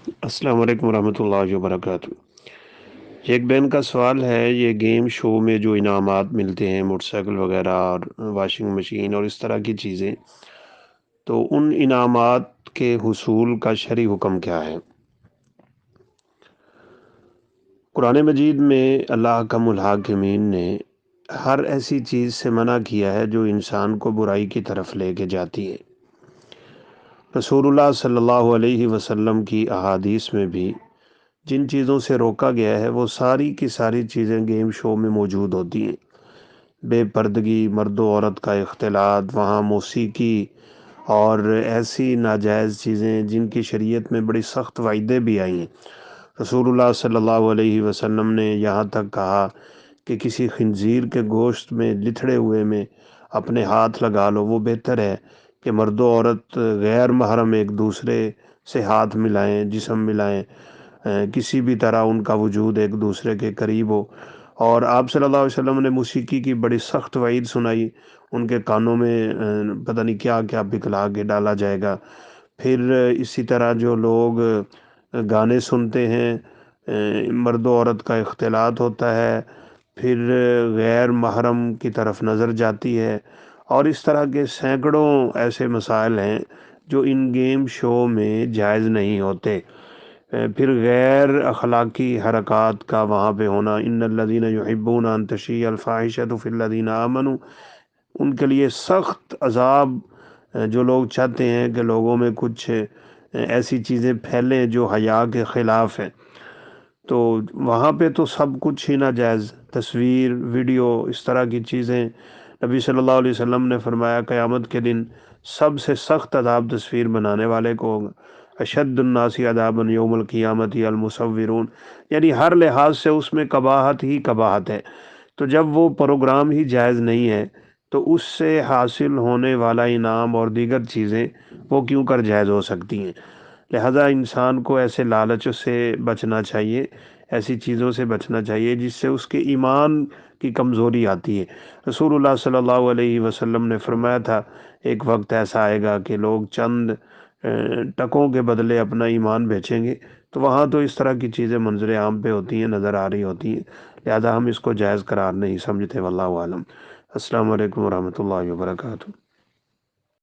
السلام علیکم ورحمۃ اللہ وبرکاتہ۔ ایک بہن کا سوال ہے، یہ گیم شو میں جو انعامات ملتے ہیں، موٹر سائیکل وغیرہ اور واشنگ مشین اور اس طرح کی چیزیں، تو ان انعامات کے حصول کا شرعی حکم کیا ہے؟ قرآن مجید میں اللہ حکم الحاکمین نے ہر ایسی چیز سے منع کیا ہے جو انسان کو برائی کی طرف لے کے جاتی ہے۔ رسول اللہ صلی اللہ علیہ وسلم کی احادیث میں بھی جن چیزوں سے روکا گیا ہے وہ ساری کی ساری چیزیں گیم شو میں موجود ہوتی ہیں۔ بے پردگی، مرد و عورت کا اختلاط، وہاں موسیقی اور ایسی ناجائز چیزیں جن کی شریعت میں بڑی سخت وعیدیں بھی آئی ہیں۔ رسول اللہ صلی اللہ علیہ وسلم نے یہاں تک کہا کہ کسی خنزیر کے گوشت میں لتھڑے ہوئے میں اپنے ہاتھ لگا لو، وہ بہتر ہے کہ مرد و عورت غیر محرم ایک دوسرے سے ہاتھ ملائیں، جسم ملائیں، کسی بھی طرح ان کا وجود ایک دوسرے کے قریب ہو۔ اور آپ صلی اللہ علیہ وسلم نے موسیقی کی بڑی سخت وعید سنائی، ان کے کانوں میں پتہ نہیں کیا کیا پکھلا کے ڈالا جائے گا۔ پھر اسی طرح جو لوگ گانے سنتے ہیں، مرد و عورت کا اختلاط ہوتا ہے، پھر غیر محرم کی طرف نظر جاتی ہے، اور اس طرح کے سینکڑوں ایسے مسائل ہیں جو ان گیم شو میں جائز نہیں ہوتے۔ پھر غیر اخلاقی حرکات کا وہاں پہ ہونا، ان الذین یحبون ان تشیع الفاحشۃ فی الذین آمنوا، ان کے لیے سخت عذاب، جو لوگ چاہتے ہیں کہ لوگوں میں کچھ ایسی چیزیں پھیلیں جو حیا کے خلاف ہیں، تو وہاں پہ تو سب کچھ ہی ناجائز، تصویر، ویڈیو، اس طرح کی چیزیں۔ نبی صلی اللہ علیہ وسلم نے فرمایا قیامت کے دن سب سے سخت عذاب تصویر بنانے والے کو ہوگا۔ اشد الناس عذابا یوم القیامت المصورون، یعنی ہر لحاظ سے اس میں قباحت ہی قباحت ہے۔ تو جب وہ پروگرام ہی جائز نہیں ہے تو اس سے حاصل ہونے والا انعام اور دیگر چیزیں وہ کیوں کر جائز ہو سکتی ہیں؟ لہذا انسان کو ایسے لالچ سے بچنا چاہیے، ایسی چیزوں سے بچنا چاہیے جس سے اس کے ایمان کی کمزوری آتی ہے۔ رسول اللہ صلی اللہ علیہ وسلم نے فرمایا تھا ایک وقت ایسا آئے گا کہ لوگ چند ٹکوں کے بدلے اپنا ایمان بیچیں گے، تو وہاں تو اس طرح کی چیزیں منظر عام پہ ہوتی ہیں، نظر آ رہی ہوتی ہیں، لہذا ہم اس کو جائز قرار نہیں سمجھتے۔ واللہ عالم۔ السلام علیکم ورحمۃ اللہ وبرکاتہ۔